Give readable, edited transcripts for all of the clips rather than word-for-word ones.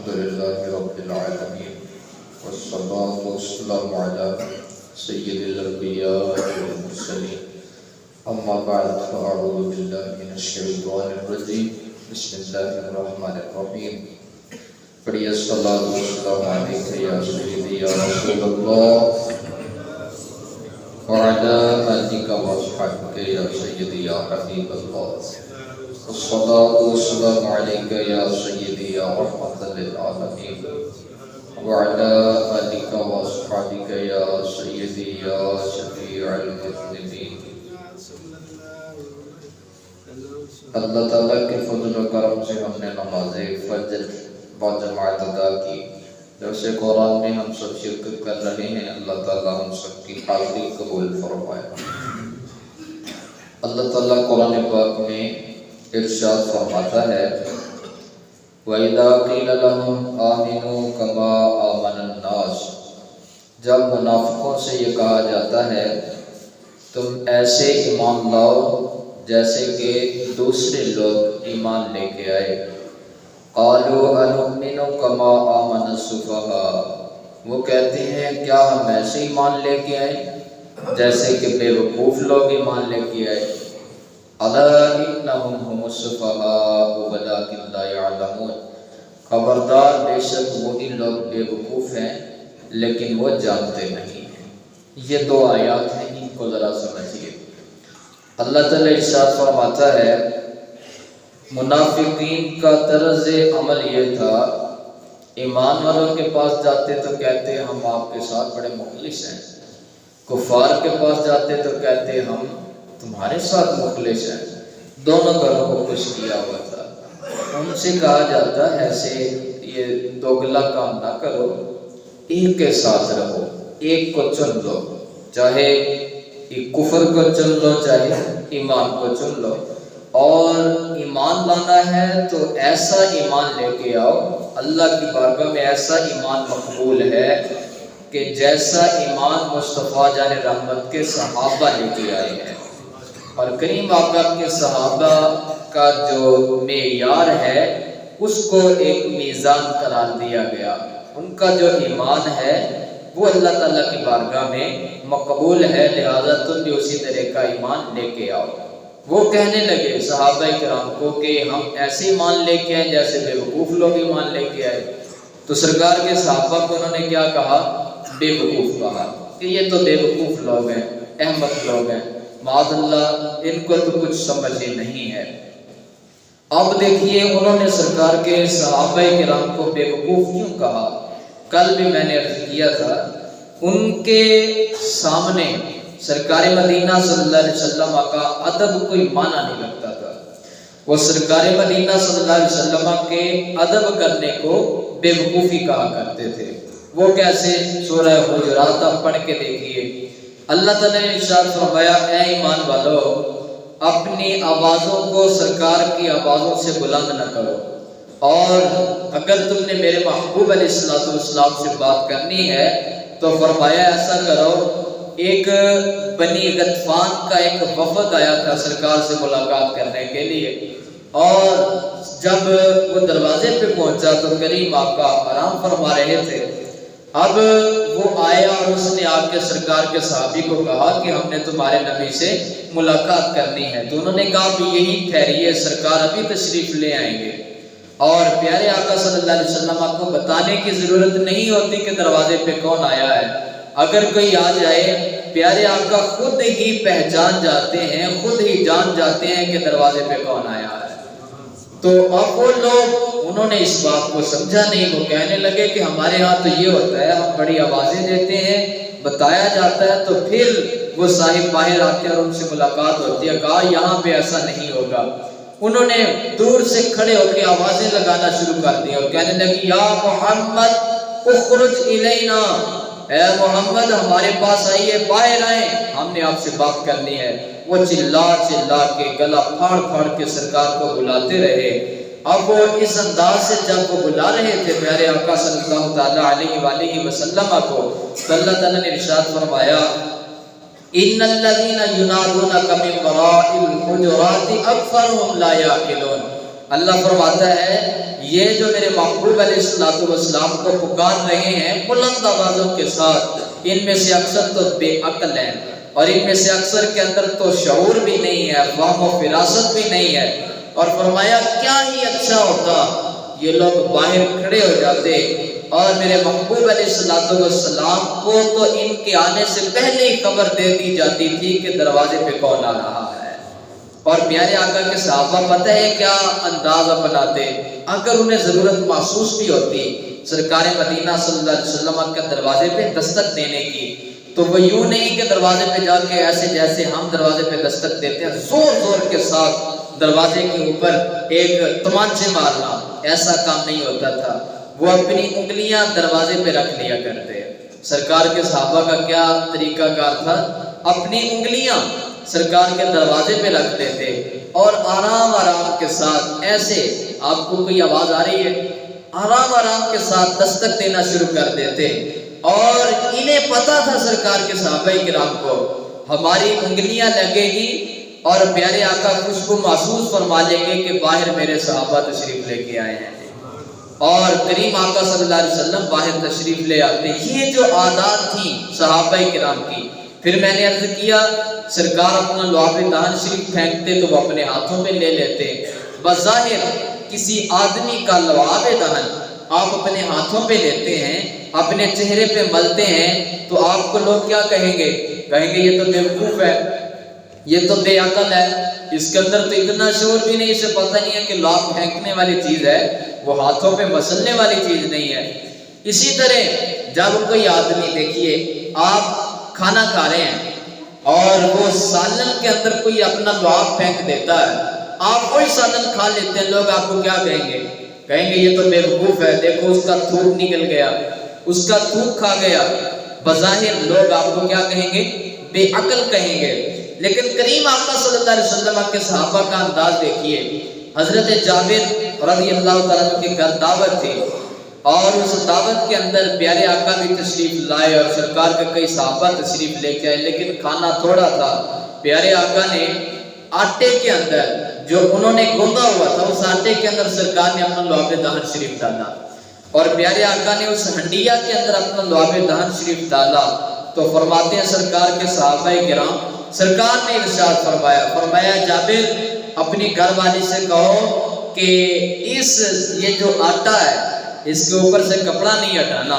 الحمد لله رب العالمين والصلاة والسلام على سيد الأنبياء والمرسلين أما بعد فأعوذ بالله من الشيطان الرجيم بسم الله الرحمن الرحيم پڑھیے الصلاة والسلام عليك يا سيدي يا رسول الله وعلى آلك وأصحابك يا سيدي يا حبيب الله الصلاة والسلام عليك يا سيدي يا رحمة للعالمين وعلى آلك وأصحابك يا سيدي يا شفيع المذنبين. اللہ تعالیٰ کے فضل و کرم سے ہم نے نماز فجر باجماعت ادا کی. جیسے قرآن میں ہم سب شرکت کر رہے ہیں، اللہ تعالیٰ ہم سب کی حاضری قبول فرمائے. اللہ تعالیٰ قرآن پاک میں ارشاد فرماتا ہے وَإِذَا قِيلَ لَهُمْ آمِنُوا كَمَا آمَنَ النَّاسُ، جب منافقوں سے یہ کہا جاتا ہے تم ایسے ایمان لاؤ جیسے کہ دوسرے لوگ ایمان لے کے آئے. قَالُوا أَنُؤْمِنُ كَمَا آمَنَ السُّفَهَاءُ، وہ کہتے ہیں کیا ہم ایسے ایمان لے کے آئے جیسے کہ بے وقوف لوگ ایمان لے کے آئے. أَلَا إِنَّهُمْ هُمُ السُّفَهَاءُ وَلَٰكِن لَّا يَعْلَمُونَ، خبردار بے شک وہی لوگ بے وقوف ہیں لیکن وہ جانتے نہیں ہیں. یہ دو آیات ہیں، ان کو ذرا سمجھیے. اللہ تعالیٰ ارشاد فرماتا ہے منافقین کا طرز عمل یہ تھا، ایمان والوں کے پاس جاتے تو کہتے ہم آپ کے ساتھ بڑے مخلص ہیں، کفار کے پاس جاتے تو کہتے ہم تمہارے ساتھ مخلص ہیں. دونوں گھروں کو خوش کیا ہوا تھا. ان سے کہا جاتا ہے ایسے یہ دوگلا کام نہ کرو، ایک کے ساتھ رہو، ایک کو چن لو، چاہے کفر کو چن لو چاہے ایمان کو چن لو. اور ایمان لانا ہے تو ایسا ایمان لے کے آؤ، اللہ کی بارگاہ میں ایسا ایمان مقبول ہے کہ جیسا ایمان مصطفیٰ جان رحمت کے صحابہ لے کے آئے ہیں. اور کریم آقا کے صحابہ کا جو معیار ہے اس کو ایک میزان قرار دیا گیا. ان کا جو ایمان ہے وہ اللہ تعالیٰ کی بارگاہ میں مقبول ہے، لہذا تم بھی اسی طرح کا ایمان لے کے آؤ. وہ کہنے لگے صحابہ کرام کو کہ ہم ایسے ایمان لے کے آئے جیسے بے وقوف لوگ ایمان لے کے آئے. تو سرکار کے صحابہ کو انہوں نے کیا کہا؟ بے وقوف کہا کہ یہ تو بے وقوف لوگ ہیں، احمق لوگ ہیں، معاذ اللہ ان کو تو کچھ سمجھ ہی نہیں ہے. اب دیکھیے انہوں نے سرکار کے صحابہ کرام کو بے وقوف کیوں کہا؟ کل بھی میں نے عرض کیا تھا ان کے سامنے سرکار مدینہ صلی اللہ علیہ وسلم کا ادب کوئی معنی نہیں رکھتا تھا. وہ سرکار مدینہ صلی اللہ علیہ وسلم کے ادب کرنے کو بے وقوفی کہا کرتے تھے. وہ کیسے؟ سورہ حجرات آپ پڑھ کے دیکھیے. اللہ تعالیٰ نے ارشاد فرمایا اے ایمان والو اپنی آوازوں کو سرکار کی آوازوں سے بلند نہ کرو، اور اگر تم نے میرے محبوب علیہ السلام سے بات کرنی ہے تو فرمایا ایسا کرو. ایک بنی غطفان کا ایک وفد آیا تھا سرکار سے ملاقات کرنے کے لیے، اور جب وہ دروازے پہ پہنچا تو کریم آقا آرام فرما رہے تھے. اب وہ آیا اور اس نے آ کے سرکار کے صحابی کو کہا کہ ہم نے تمہارے نبی سے ملاقات کرنی ہے. تو انہوں نے کہا بھی یہی ٹھہریے، سرکار ابھی تشریف لے آئیں گے. اور پیارے آقا صلی اللہ علیہ وسلم آپ کو بتانے کی ضرورت نہیں ہوتی کہ دروازے پہ کون آیا ہے. اگر کوئی آ جائے پیارے آقا خود ہی پہچان جاتے ہیں، خود ہی جان جاتے ہیں کہ دروازے پہ کون آیا ہے. تو اب وہ لوگ انہوں نے اس بات کو سمجھا نہیں. وہ کہنے لگے کہ ہمارے ہاں تو یہ ہوتا ہے، ہم بڑی آوازیں دیتے ہیں، بتایا جاتا ہے تو پھر وہ صاحب باہر آتے ہیں اور ان سے ملاقات ہوتی ہے. کہا یہاں پہ ایسا نہیں ہوگا. انہوں نے دور سے کھڑے ہو کے آوازیں لگانا شروع کر دی اور کہنے لگی یا محمد اخرج الینا، اے محمد ہمارے پاس آئیے، باہر آئیں، ہم نے آپ سے بات کرنی ہے. وہ چلا چلا کے گلا پھاڑ پھاڑ کے سرکار کو بلاتے رہے. اب وہ اس انداز سے جب وہ بلا رہے تھے پیارے آقا صلی اللہ تعالیٰ علیہ وآلہ وسلم کو، تو اللہ تعالیٰ نے ارشاد فرمایا ان الذین ینادونک من وراء الحجرات اکثرهم لا یعقلون. اللہ فرماتا ہے یہ جو میرے محبوب علیہ السلام کو پکار رہے ہیں بلند آوازوں کے ساتھ، ان میں سے اکثر تو بے عقل ہیں، اور ان میں سے اکثر کے اندر تو شعور بھی نہیں ہے، فہم و فراست بھی نہیں ہے۔ اور فرمایا کیا ہی اچھا ہوتا یہ لوگ باہر کھڑے ہو جاتے اور میرے محبوب علیہ السلام کو تو ان کے آنے سے پہلے ہی خبر دے دی جاتی تھی کہ دروازے پہ کون آ رہا ہے۔ اور پیارے آقا کے صحابہ پتہ ہے کیا انداز اپناتے، اگر انہیں ضرورت محسوس بھی ہوتی سرکار مدینہ صلی اللہ علیہ وسلم کے دروازے پہ دستک دینے کی، تو وہ یوں نہیں کہ دروازے پہ جا کے ایسے جیسے ہم دروازے پہ دستک دیتے ہیں زور زور کے ساتھ دروازے کے اوپر ایک تمانچے مارنا، ایسا کام نہیں ہوتا تھا۔ وہ اپنی انگلیاں دروازے پہ رکھ لیا کرتے۔ سرکار کے صحابہ کا کیا طریقہ کار تھا، اپنی انگلیاں سرکار کے دروازے پہ رکھ دیتے اور آرام آرام کے ساتھ ایسے، آپ کو کوئی آواز آ رہی ہے، آرام آرام کے ساتھ دستک دینا شروع کر دیتے۔ اور انہیں پتا تھا سرکار کے صحابہ کرام کو ہماری انگلیاں لگے گی اور پیارے آقا خوشبو محسوس فرما لیں گے کہ باہر میرے صحابہ تشریف لے کے آئے ہیں، اور کریم آقا صلی اللہ علیہ وسلم باہر تشریف لے آتے۔ یہ جو عادات تھیں صحابہ کرام کی۔ پھر میں نے عرض کیا سرکار اپنا لعاب دہن شریف پھینکتے تو وہ اپنے ہاتھوں پہ لے لیتے، بظاہر کسی آدمی کا لعاب دہن آپ اپنے ہاتھوں پہ لیتے ہیں، اپنے چہرے پہ ملتے ہیں، تو آپ کو لوگ کیا کہیں گے؟ کہیں گے یہ تو بیوقوف ہے، یہ تو بے عقل ہے، اس کے اندر تو اتنا شعور بھی نہیں، اسے پتہ نہیں ہے کہ لعاب پھینکنے والی چیز ہے، وہ ہاتھوں پہ مسلنے والی چیز نہیں ہے۔ اسی طرح جب کوئی آدمی، دیکھیے آپ کھانا کھا رہے ہیں اور وہ سالن کے اندر کوئی اپنا لعاب پھینک دیتا ہے، آپ وہی سالن کھا لیتے ہیں، لوگ آپ کو کیا کہیں گے؟ کہیں گے یہ تو بیوقوف ہے، دیکھو اس کا تھوک نکل گیا، اس کا تھوک کھا گیا۔ بظاہر لوگ آپ کو کیا کہیں گے؟ بے عقل کہیں گے۔ لیکن کریم آقا صلی اللہ علیہ وسلم کے صحابہ کا انداز دیکھیے۔ حضرت جابر رضی اللہ تعالیٰ عنہ کے گھر دعوت تھی، اور اس دعوت کے اندر پیارے آقا بھی تشریف لائے اور سرکار کے کئی صحابہ تشریف لے کے آئے، لیکن کھانا تھوڑا تھا۔ پیارے آقا نے آٹے کے اندر جو انہوں نے گوندا ہوا تھا، اس آٹے کے اندر سرکار نے اپنا لعاب دہن شریف ڈالا، اور پیارے آقا نے اس ہنڈیا کے اندر اپنا لعاب دہن شریف ڈالا۔ تو فرماتے ہیں سرکار کے صحابہ کرام، سرکار نے ارشاد فرمایا جابر اپنی گھر والی سے کہو کہ یہ جو آٹا ہے اس کے اوپر سے کپڑا نہیں ہٹانا،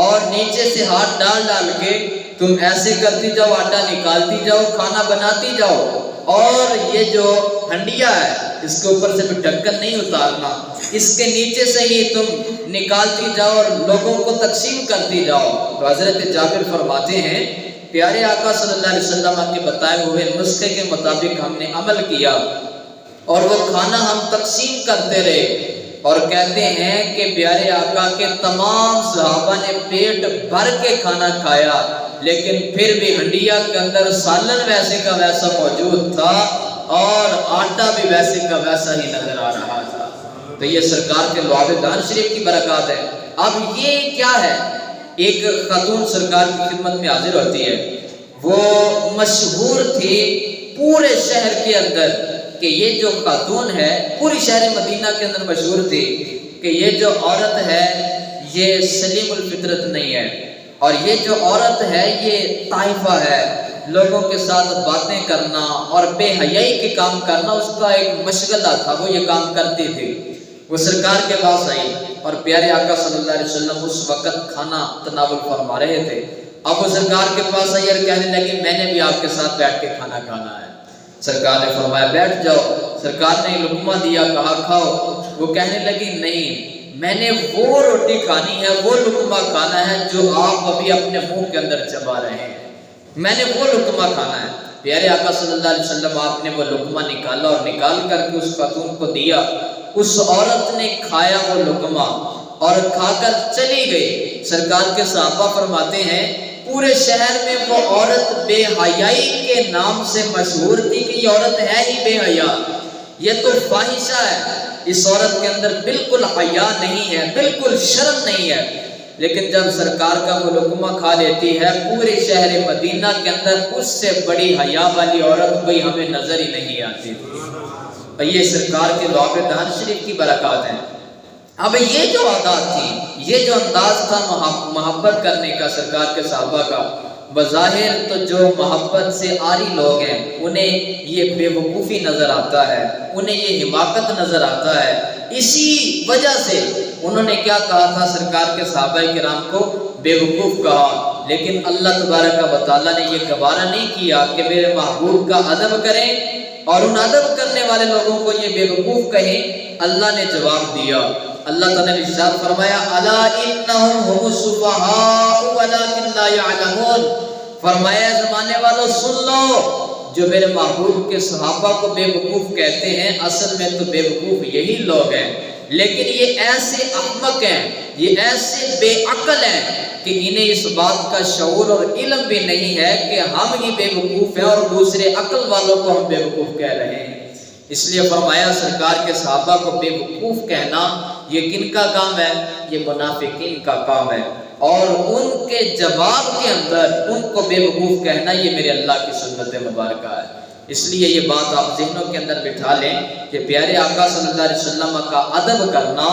اور نیچے سے ہاتھ ڈال ڈال کے تم ایسے کرتی جاؤ، آٹا نکالتی جاؤ، کھانا بناتی جاؤ، اور یہ جو ہنڈیا ہے اس کے اوپر سے بھی ڈھکن نہیں اتارنا، اس کے نیچے سے ہی تم نکالتی جاؤ اور لوگوں کو تقسیم کرتی جاؤ۔ تو حضرت جابر فرماتے ہیں پیارے آقا صلی اللہ علیہ وسلم کے بتائے ہوئے نسخے کے مطابق ہم نے عمل کیا، اور وہ کھانا ہم تقسیم کرتے رہے، اور کہتے ہیں کہ پیارے آقا کے تمام صحابہ نے پیٹ بھر کے کھانا کھایا، لیکن پھر بھی ہنڈیا کے اندر سالن ویسے کا ویسا موجود تھا اور آٹا بھی ویسے کا ویسا ہی نظر آ رہا تھا۔ تو یہ سرکار کے لعاب دہن شریف کی برکات ہے۔ اب یہ کیا ہے؟ ایک خاتون سرکار کی خدمت میں حاضر ہوتی ہے، وہ مشہور تھی پورے شہر کے اندر کہ یہ جو خاتون ہے، پوری شہر مدینہ کے اندر مشہور تھی کہ یہ جو عورت ہے یہ سلیم الفطرت نہیں ہے، اور یہ جو عورت ہے یہ طائفہ ہے، لوگوں کے ساتھ باتیں کرنا اور بے حیائی کے کام کرنا اس کا ایک مشغلہ تھا، وہ یہ کام کرتی تھی۔ وہ سرکار کے پاس آئی اور پیارے آقا صلی اللہ علیہ وسلم اس وقت کھانا تناول فرما رہے تھے۔ اب وہ سرکار کے پاس آئی اور کہنے لگی میں نے بھی آپ کے ساتھ بیٹھ کے کھانا کھانا ہے۔ سرکار نے فرمایا بیٹھ جاؤ۔ سرکار نے لقمہ دیا، کہا کھاؤ۔ وہ کہنے لگی نہیں، میں نے وہ روٹی کھانی ہے، وہ لقمہ کھانا ہے جو آپ ابھی اپنے منہ کے اندر چبا رہے ہیں، میں نے وہ لقمہ کھانا ہے۔ پیارے آقا صلی اللہ علیہ وسلم آپ نے وہ لقمہ نکالا اور نکال کر کے اس خاتون کو دیا۔ اس عورت نے کھایا وہ لقمہ اور کھا کر چلی گئی۔ سرکار کے صحابہ فرماتے ہیں پورے شہر میں وہ عورت بے حیائی کے نام سے مشہور تھی کہ یہ عورت ہے ہی بے حیا، یہ تو فاحشہ ہے، اس عورت کے اندر بالکل حیا نہیں ہے، بالکل شرم نہیں ہے۔ لیکن جب سرکار کا وہ لقمہ کھا لیتی ہے، پورے شہر مدینہ کے اندر اس سے بڑی حیا والی عورت کوئی ہمیں نظر ہی نہیں آتی تھی۔ اور یہ سرکار کے لعاب دہن شریف کی برکات ہیں۔ اب یہ جو عادات تھی، یہ جو انداز تھا محبت کرنے کا سرکار کے صحابہ کا، بظاہر تو جو محبت سے عاری لوگ ہیں انہیں یہ بے وقوفی نظر آتا ہے، انہیں یہ حماقت نظر آتا ہے۔ اسی وجہ سے انہوں نے کیا کہا تھا؟ سرکار کے صحابہ کرام کو بے وقوف کہا۔ لیکن اللہ تبارک و تعالیٰ نے یہ گوارا نہیں کیا کہ میرے محبوب کا ادب کریں اور ان ادب کرنے والے لوگوں کو یہ بے وقوف کہیں۔ اللہ نے جواب دیا، اللہ تعالیٰ نے ارشاد فرمایا الا انہم هم السفہاء ولکن لا یعلمون، فرمایا زمانے والوں سن لو، جو میرے محبوب کے صحابہ کو بے وقوف کہتے ہیں اصل میں تو بے وقوف یہی لوگ ہیں، لیکن یہ ایسے احمق ہیں، یہ ایسے بے عقل ہیں کہ انہیں اس بات کا شعور اور علم بھی نہیں ہے کہ ہم ہی بے وقوف ہیں اور دوسرے عقل والوں کو ہم بے وقوف کہہ رہے ہیں۔ اس لیے فرمایا سرکار کے صحابہ کو بے وقوف کہنا یہ کن کا کام ہے؟ یہ منافقین کا کام ہے، اور ان کے جواب کے اندر ان کو بے وقوف کہنا یہ میرے اللہ کی سنت مبارکہ ہے۔ اس لیے یہ بات آپ ذہنوں کے اندر بٹھا لیں کہ پیارے آقا صلی اللہ علیہ وسلم کا ادب کرنا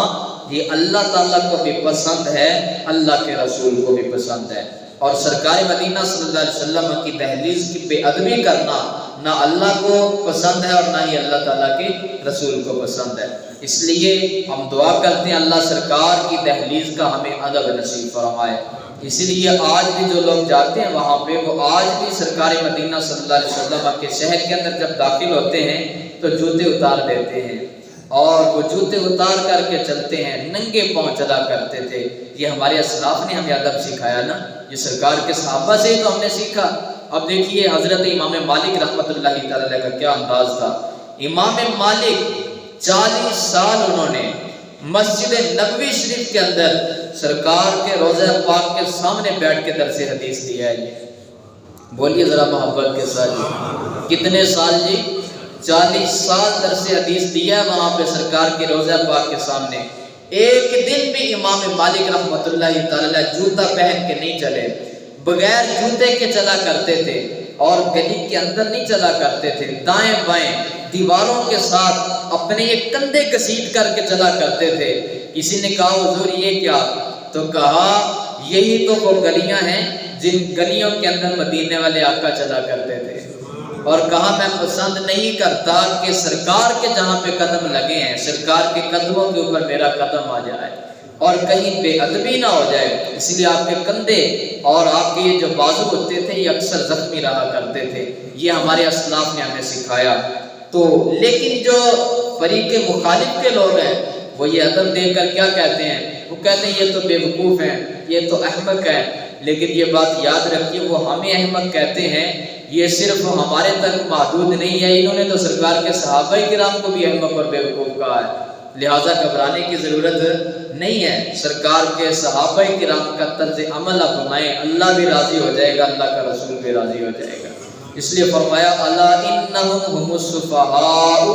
یہ اللہ تعالیٰ کو بھی پسند ہے، اللہ کے رسول کو بھی پسند ہے، اور سرکار مدینہ صلی اللہ علیہ وسلم کی دہلیز کی بے ادبی کرنا نہ اللہ کو پسند ہے اور نہ ہی اللہ تعالیٰ کے رسول کو پسند ہے۔ اس لیے ہم دعا کرتے ہیں اللہ سرکار کی دہلیز کا ہمیں ادب نصیب فرمائے۔ اسی لیے آج بھی جو لوگ جاتے ہیں وہاں پہ، وہ آج بھی سرکار مدینہ صلی اللہ علیہ وسلم کے شہر کے اندر جب داخل ہوتے ہیں تو جوتے اتار دیتے ہیں، اور وہ جوتے اتار کر کے چلتے ہیں، ننگے پاؤں چلا کرتے تھے۔ یہ ہمارے اسلاف نے ہمیں ادب سکھایا نا، یہ سرکار کے صحابہ سے ہی تو ہم نے سیکھا۔ اب دیکھیے حضرت امام مالک رحمۃ اللہ تعالی کا کیا انداز تھا۔ امام مالک 40 سال انہوں نے مسجد نبوی شریف کے اندر سرکار کے روضہ پاک کے سامنے بیٹھ کے درس حدیث دیا ہے۔ بولیے ذرا محبت کے ساتھ جی، کتنے سال جی؟ 40 سال درس حدیث دیا ہے وہاں پہ سرکار کے روضہ پاک کے سامنے۔ ایک دن بھی امام مالک رحمۃ اللہ تعالی جوتا پہن کے نہیں چلے، بغیر جوتے کے چلا کرتے تھے، اور گلی کے اندر نہیں چلا کرتے تھے، دائیں بائیں دیواروں کے ساتھ اپنے یہ کندھے گھسیٹ کر کے چلا کرتے تھے۔ کسی نے کہا حضور یہ کیا؟ تو کہا یہی تو وہ گلیاں ہیں جن گلیوں کے اندر مدینے والے آقا چلا کرتے تھے، اور کہا میں پسند نہیں کرتا کہ سرکار کے جہاں پہ قدم لگے ہیں، سرکار کے قدموں کے اوپر میرا قدم آ جائے اور کہیں بے ادبی نہ ہو جائے، اس لیے آپ کے کندھے اور آپ کے یہ جو بازو ہوتے تھے یہ اکثر زخمی رہا کرتے تھے۔ یہ ہمارے اسلاف نے ہمیں سکھایا۔ تو لیکن جو فریق مخالف کے لوگ ہیں وہ یہ ادب دیکھ کر کیا کہتے ہیں؟ وہ کہتے ہیں یہ تو بے وقوف ہیں، یہ تو احمق ہیں۔ لیکن یہ بات یاد رکھیے، وہ ہمیں احمق کہتے ہیں، یہ صرف ہمارے تک محدود نہیں ہے، انہوں نے تو سرکار کے صحابہ کرام کو بھی احمق اور بے وقوف کہا ہے۔ لہٰذا گھبرانے کی ضرورت نہیں ہے، سرکار کے صحابہ کرام کا طرز عمل اپنائیں، اللہ بھی راضی ہو جائے گا، اللہ کا رسول بھی راضی ہو جائے گا۔ اس لیے فرمایا الا انہم هم السفہاء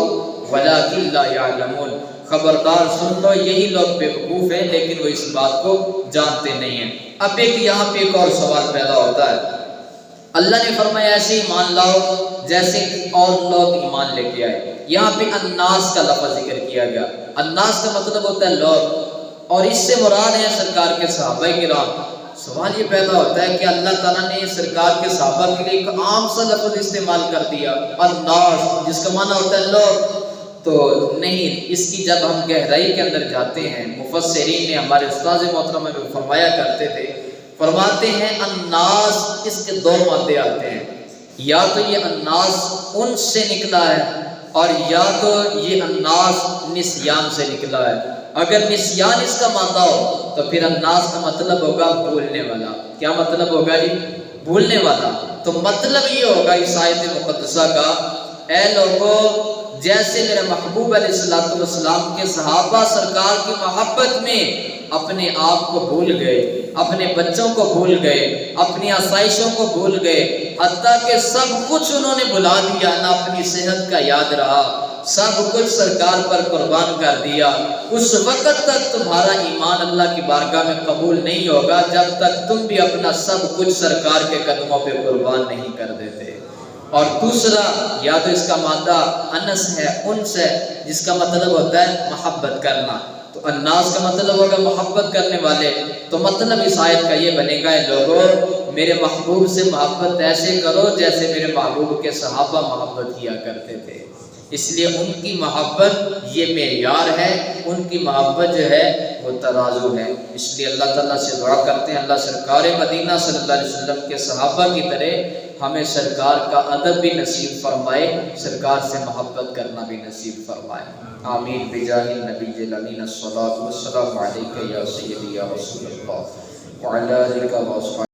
ولکن لا یعلمون، خبردار سن لو یہی لوگ بے وقوف ہیں لیکن وہ اس بات کو جانتے نہیں ہیں۔ اب یہاں پہ ایک اور سوال پیدا ہوتا ہے، اللہ نے فرمایا ایسے ایمان لاؤ جیسے اور لوگ ایمان لے کے آئے۔ یہاں پہ الناس کا لفظ ذکر کیا گیا۔ الناس کا مطلب ہوتا ہے لوگ، اور اس سے مراد ہے سرکار کے صحابہ کرام۔ سوال یہ پیدا ہوتا ہے کہ اللہ تعالیٰ نے سرکار کے صحابہ کے لیے ایک عام سا لفظ استعمال کر دیا الناس، جس کا معنی ہوتا ہے لوگ، تو نہیں، اس کی جب ہم گہرائی کے اندر جاتے ہیں، مفسرین نے ہمارے استاد محترم میں فرمایا کرتے تھے، فرماتے ہیں الناس اس کے دو مادے آتے ہیں، یا تو یہ الناس ان سے نکلا ہے اور یا تو یہ الناس نسیان سے نکلا ہے۔ اگر نسیان اس کا مادہ ہو تو پھر الناس کا مطلب ہوگا بھولنے والا۔ کیا مطلب ہوگا جی؟ بھولنے والا۔ تو مطلب یہ ہوگا اس آیت مقدسہ کا، اے لوگو جیسے میرے محبوب علیہ السلام کے صحابہ سرکار کی محبت میں اپنے آپ کو بھول گئے، اپنے بچوں کو بھول گئے، اپنی آسائشوں کو بھول گئے، حتیٰ کہ سب کچھ انہوں نے بھلا دیا، نہ اپنی صحت کا یاد رہا، سب کچھ سرکار پر قربان کر دیا۔ اس وقت تک تمہارا ایمان اللہ کی بارگاہ میں قبول نہیں ہوگا جب تک تم بھی اپنا سب کچھ سرکار کے قدموں پہ قربان نہیں کر دیتے۔ اور دوسرا، یا تو اس کا مادہ انس ہے، انس ہے، جس کا مطلب ہوتا ہے محبت کرنا۔ تو الناس کا مطلب ہوگا محبت کرنے والے، تو مطلب اس آیت کا یہ بنے گا، اے لوگوں میرے محبوب سے محبت ایسے کرو جیسے میرے محبوب کے صحابہ محبت کیا کرتے تھے۔ اس لیے ان کی محبت یہ معیار ہے، ان کی محبت جو ہے وہ ترازو ہے۔ اس لیے اللہ تعالیٰ سے دعا کرتے ہیں اللہ سرکار مدینہ صلی اللہ علیہ وسلم کے صحابہ کی طرح ہمیں سرکار کا ادب بھی نصیب فرمائے، سرکار سے محبت کرنا بھی نصیب فرمائے۔ آمین بجاہ النبی الامین الصلاۃ والسلام علیک یا سیدی یا رسول اللہ وعلی آلک و اصحابک۔